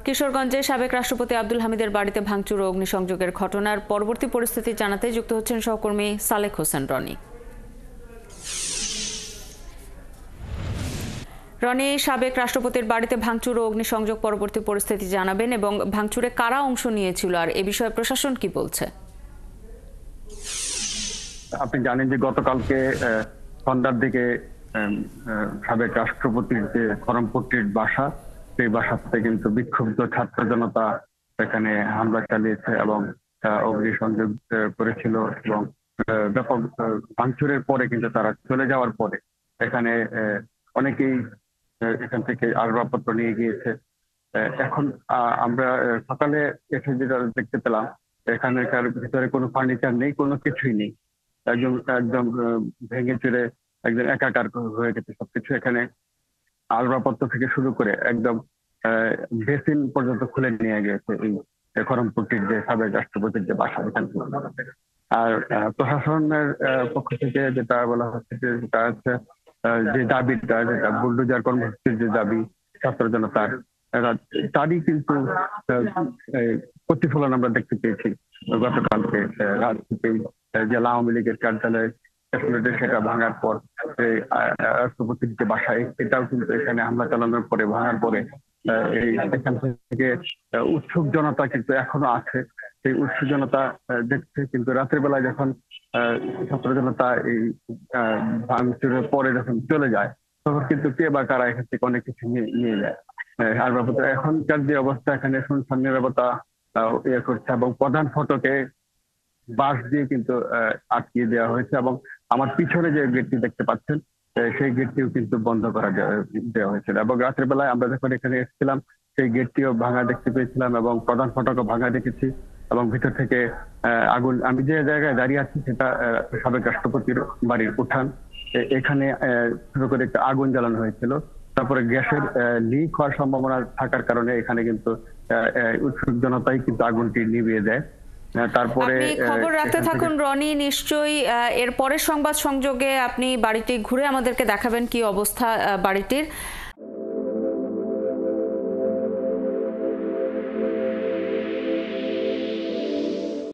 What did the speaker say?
কিশোরগঞ্জে সাবেক রাষ্ট্রপতি আব্দুল হামিদের বাড়িতে ভাঙচুর ও অগ্নিসংযোগের ঘটনার পরবর্তী পরিস্থিতি জানাতে যুক্ত হচ্ছেন সহকর্মী সালেক হোসেন রনি। রনি, সাবেক রাষ্ট্রপতির বাড়িতে ভাঙচুর ও অগ্নিসংযোগ পরবর্তী পরিস্থিতি জানাবেন এবং ভাঙচুরে কারা অংশ নিয়েছিল আর এ বিষয়ে প্রশাসন কি বলছে? আপনি জানেন যে গতকালকে সন্ধ্যার দিকে সাবেক রাষ্ট্রপতির যে খড়মপট্টির বাসা, সেই বাসাতে কিন্তু বিক্ষুব্ধ ছাত্র জনতা এখানে হামলা চালিয়েছে এবং অগ্নিসংযোগ করেছিল এবং ব্যাপক ভাঙচুরের পরে কিন্তু তারা চলে যাওয়ার পরে এখানে অনেকেই এখান থেকে আসবাবপত্র নিয়ে গিয়েছে। এখন আমরা সকালে এসে যেটা দেখতে পেলাম, এখানকার ভিতরে কোনো ফার্নিচার নেই, কোনো কিছুই নেই, একদম একদম ভেঙে চুরে একদম একাকার হয়ে গেছে সবকিছু। এখানে আসবাবপত্র থেকে শুরু করে একদম বেসিন পর্যন্ত খুলে নিয়ে গেছে এই খড়মপট্টির যে সাবেক রাষ্ট্রপতির যে বাসা এখান থেকে। আর প্রশাসনের পক্ষ থেকে যেটা বলা হচ্ছে যে সেটা হচ্ছে যে দাবিটা, যেটা বুলডোজার কর্মসূচির যে দাবি ছাত্র জনতার, তারই কিন্তু প্রতিফলন আমরা দেখতে পেয়েছি গতকালকে রাত থেকেই। জেলা আওয়ামী লীগের কার্যালয় সেটা ভাঙার পর রাষ্ট্রপতির যে বাসায়, এটাও কিন্তু এখানে হামলা চালানোর পরে ভাঙার পরে এখান থেকে উৎসুক জনতা কিন্তু এখনো আছে। সেই উৎসুক জনতা দেখছে, কিন্তু রাতের বেলায় যখন ছাত্র জনতা এই ভাঙচুরের পরে যখন চলে যায়, তখন কিন্তু কে বা কারা এখান থেকে অনেক কিছু নিয়ে যায়। আর এখনকার যে অবস্থা, এখানে শুনশান নীরবতা ইয়ে করছে এবং প্রধান ফটকে বাঁশ দিয়ে কিন্তু আটকিয়ে দেওয়া হয়েছে এবং আমার পিছনে যে গেটটি দেখতে পাচ্ছেন, সেই গেটটিও কিন্তু বন্ধ করা দেওয়া হয়েছিল। এবং রাতের বেলায় আমরা যখন এখানে এসেছিলাম, সেই গেটটিও ভাঙা দেখতে পেয়েছিলাম এবং প্রধান ফটকও ভাঙা দেখেছি এবং ভিতর থেকে আগুন। আমি যে জায়গায় দাঁড়িয়ে আছি সেটা সাবেক রাষ্ট্রপতির বাড়ির উঠান, এখানে শুরু করে একটা আগুন জ্বালানো হয়েছিল। তারপরে গ্যাসের লিক হওয়ার সম্ভাবনা থাকার কারণে এখানে কিন্তু উৎসুক জনতাই কিন্তু আগুনটি নিভিয়ে দেয়। তারপরে খবর রাখতে থাকুন রনি, নিশ্চয়ই এর পরের সংবাদ সংযোগে আপনি বাড়িটি ঘুরে আমাদেরকে দেখাবেন কি অবস্থা বাড়িটির।